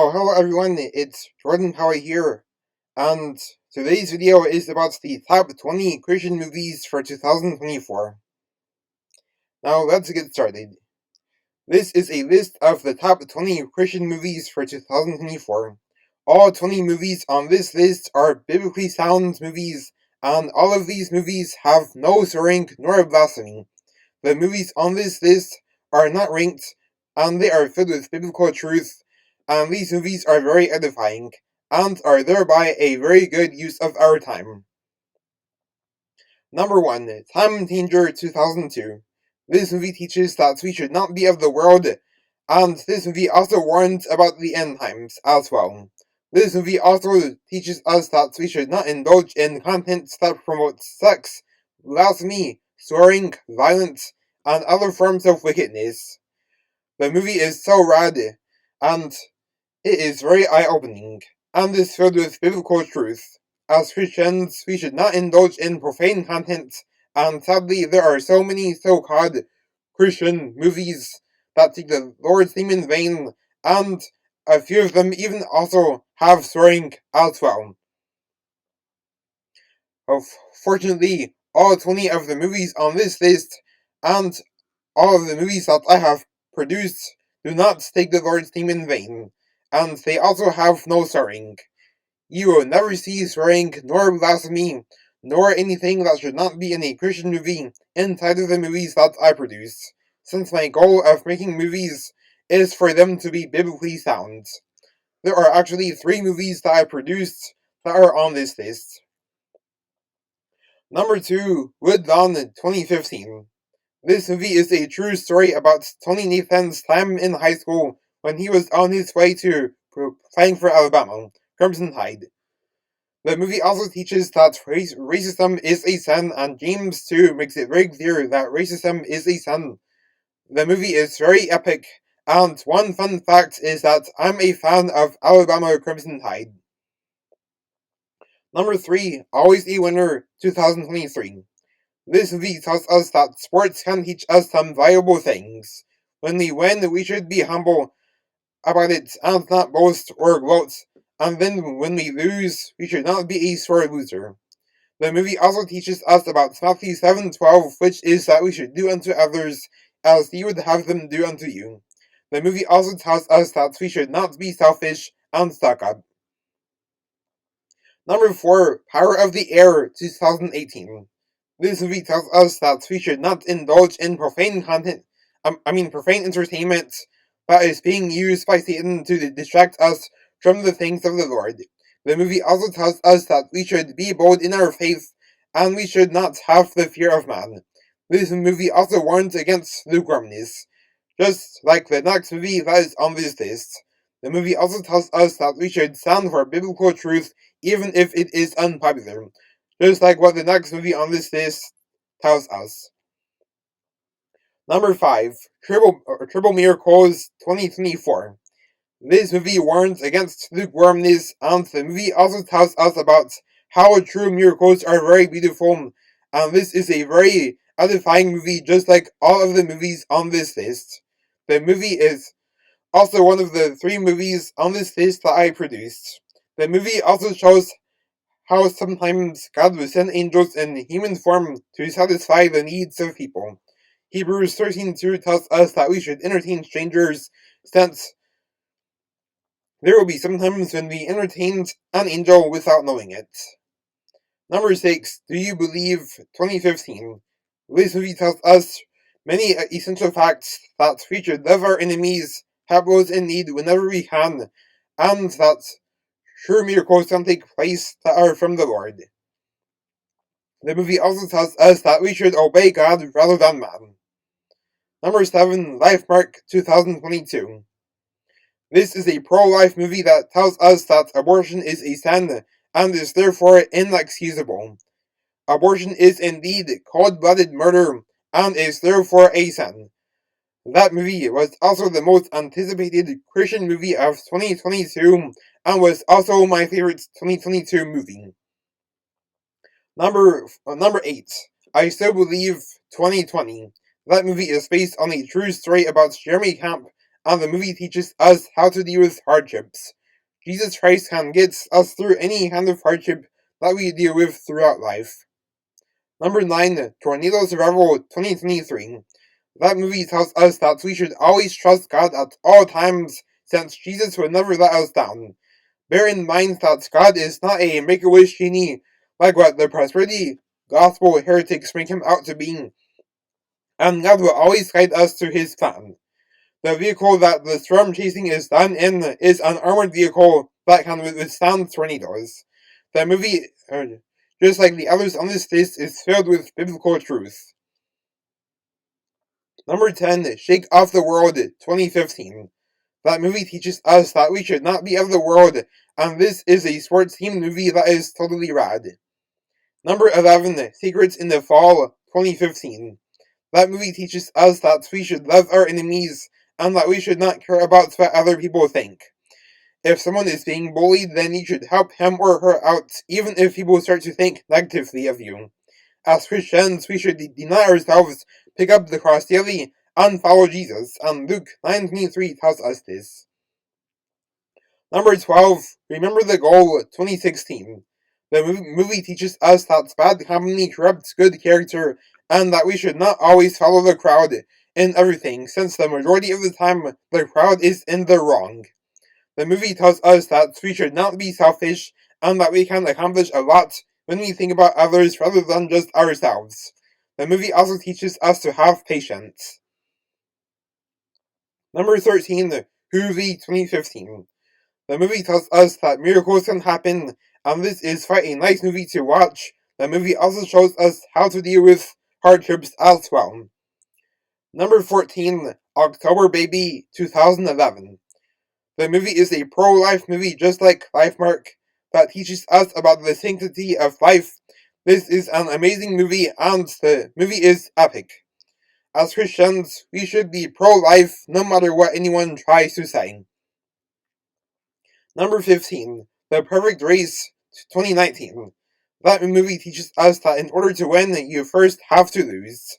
Oh, hello everyone, it's Jordan Howie here, and today's video is about the top 20 Christian movies for 2024. Now let's get started. This is a list of the top 20 Christian movies for 2024. All 20 movies on this list are biblically sound movies, and all of these movies have no swearing nor blasphemy. The movies on this list are not ranked, and they are filled with biblical truth, and these movies are very edifying, and are thereby a very good use of our time. Number 1. Time Changer 2002. This movie teaches that we should not be of the world, and this movie also warns about the end times as well. This movie also teaches us that we should not indulge in content that promotes sex, blasphemy, swearing, violence, and other forms of wickedness. The movie is so rad, and it is very eye-opening, and is filled with biblical truth. As Christians, we should not indulge in profane content, and sadly there are so many so-called Christian movies that take the Lord's name in vain, and a few of them even also have swearing as well. Fortunately, all 20 of the movies on this list, and all of the movies that I have produced, do not take the Lord's name in vain, and they also have no swearing. You will never see swearing, nor blasphemy, nor anything that should not be in a Christian movie inside of the movies that I produce, since my goal of making movies is for them to be biblically sound. There are actually 3 movies that I produced that are on this list. Number 2, Woodlawn 2015. This movie is a true story about Tony Nathan's time in high school when he was on his way to playing for Alabama, Crimson Tide. The movie also teaches that racism is a sin, and James 2 makes it very clear that racism is a sin. The movie is very epic, and one fun fact is that I'm a fan of Alabama Crimson Tide. Number 3, Always a Winner 2023. This movie tells us that sports can teach us some valuable things. When we win, we should be humble about it and not boast or gloat, and then when we lose, we should not be a sore loser. The movie also teaches us about Matthew 7:12, which is that we should do unto others as you would have them do unto you. The movie also tells us that we should not be selfish and stuck up. Number 4, Power of the Air 2018. This movie tells us that we should not indulge in profane profane entertainment that is being used by Satan to distract us from the things of the Lord. The movie also tells us that we should be bold in our faith, and we should not have the fear of man. This movie also warns against lukewarmness, just like the next movie that is on this list. The movie also tells us that we should stand for biblical truth even if it is unpopular, just like what the next movie on this list tells us. Number 5, Triple Miracles 2024. This movie warns against lukewarmness, and the movie also tells us about how true miracles are very beautiful, and this is a very edifying movie just like all of the movies on this list. The movie is also one of the 3 movies on this list that I produced. The movie also shows how sometimes God will send angels in human form to satisfy the needs of people. Hebrews 13:2 tells us that we should entertain strangers, since there will be some times when we entertained an angel without knowing it. Number 6, Do You Believe 2015. This movie tells us many essential facts that we should love our enemies, help those in need whenever we can, and that true miracles can take place that are from the Lord. The movie also tells us that we should obey God rather than man. Number 7, Lifemark 2022. This is a pro-life movie that tells us that abortion is a sin and is therefore inexcusable. Abortion is indeed cold-blooded murder and is therefore a sin. That movie was also the most anticipated Christian movie of 2022 and was also my favorite 2022 movie. Number 8, I Still Believe 2020. That movie is based on a true story about Jeremy Camp, and the movie teaches us how to deal with hardships. Jesus Christ can get us through any kind of hardship that we deal with throughout life. Number 9, Tornado Survival 2023. That movie tells us that we should always trust God at all times, since Jesus would never let us down. Bear in mind that God is not a make-a-wish genie like what the prosperity gospel heretics make him out to be, and God will always guide us to his plan. The vehicle that the storm chasing is done in is an armored vehicle that can withstand tornadoes. The movie, just like the others on this list, is filled with biblical truth. Number 10, Shake Off the World 2015. That movie teaches us that we should not be of the world, and this is a sports-themed movie that is totally rad. Number 11, Secrets in the Fall 2015. That movie teaches us that we should love our enemies, and that we should not care about what other people think. If someone is being bullied, then you should help him or her out, even if people start to think negatively of you. As Christians, we should deny ourselves, pick up the cross daily, and follow Jesus, and Luke 9:23 tells us this. Number 12, Remember the Goal 2016. The movie teaches us that bad company corrupts good character, and that we should not always follow the crowd in everything, since the majority of the time the crowd is in the wrong. The movie tells us that we should not be selfish, and that we can accomplish a lot when we think about others rather than just ourselves. The movie also teaches us to have patience. Number 13, Hoovie 2015. The movie tells us that miracles can happen, and this is quite a nice movie to watch. The movie also shows us how to deal with hardships as well. Number 14, October Baby 2011. The movie is a pro-life movie just like Lifemark that teaches us about the sanctity of life. This is an amazing movie, and the movie is epic. As Christians, we should be pro-life no matter what anyone tries to say. Number 15, The Perfect Race 2019. That movie teaches us that in order to win, you first have to lose.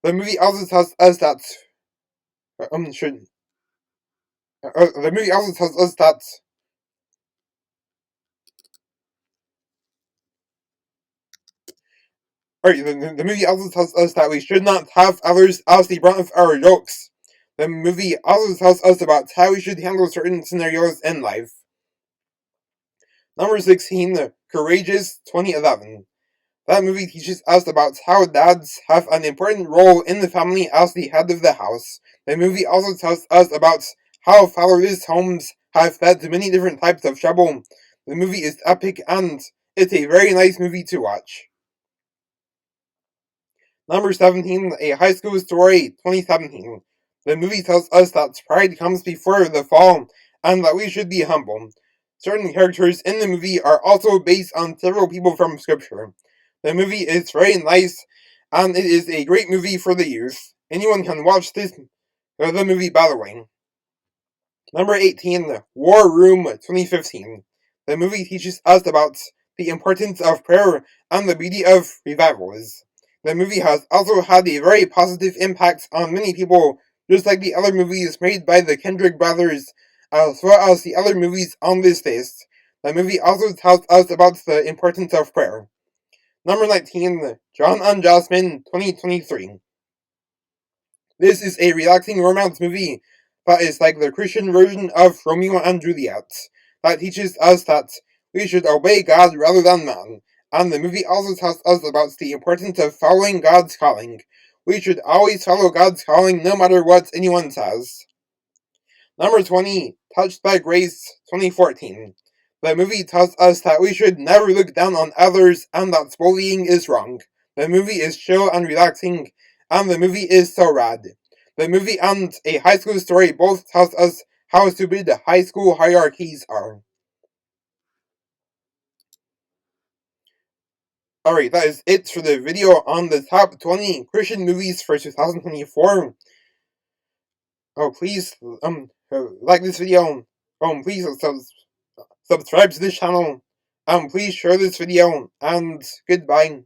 The movie also tells us that the movie also tells us that the movie also tells us that we should not have others as the brunt of our jokes. The movie also tells us about how we should handle certain scenarios in life. Number 16, Courageous 2011. That movie teaches us about how dads have an important role in the family as the head of the house. The movie also tells us about how fatherless homes have led to many different types of trouble. The movie is epic, and it's a very nice movie to watch. Number 17, A High School Story 2017. The movie tells us that pride comes before the fall, and that we should be humble. Certain characters in the movie are also based on several people from Scripture. The movie is very nice, and it is a great movie for the youth. Anyone can watch the movie, by the way. Number 18, War Room 2015. The movie teaches us about the importance of prayer and the beauty of revivals. The movie has also had a very positive impact on many people, just like the other movies made by the Kendrick brothers, as well as the other movies on this list. The movie also tells us about the importance of prayer. Number 19, John and Jasmine 2023. This is a relaxing romance movie that is like the Christian version of Romeo and Juliet, that teaches us that we should obey God rather than man. And the movie also tells us about the importance of following God's calling. We should always follow God's calling no matter what anyone says. Number 20, Touched by Grace 2014. The movie tells us that we should never look down on others and that bullying is wrong. The movie is chill and relaxing, and the movie is so rad. The movie and A High School Story both tells us how stupid the high school hierarchies are. Alright, that is it for the video on the top 20 Christian movies for 2024. Oh, please, like this video. Please subscribe to this channel. Please share this video, and goodbye.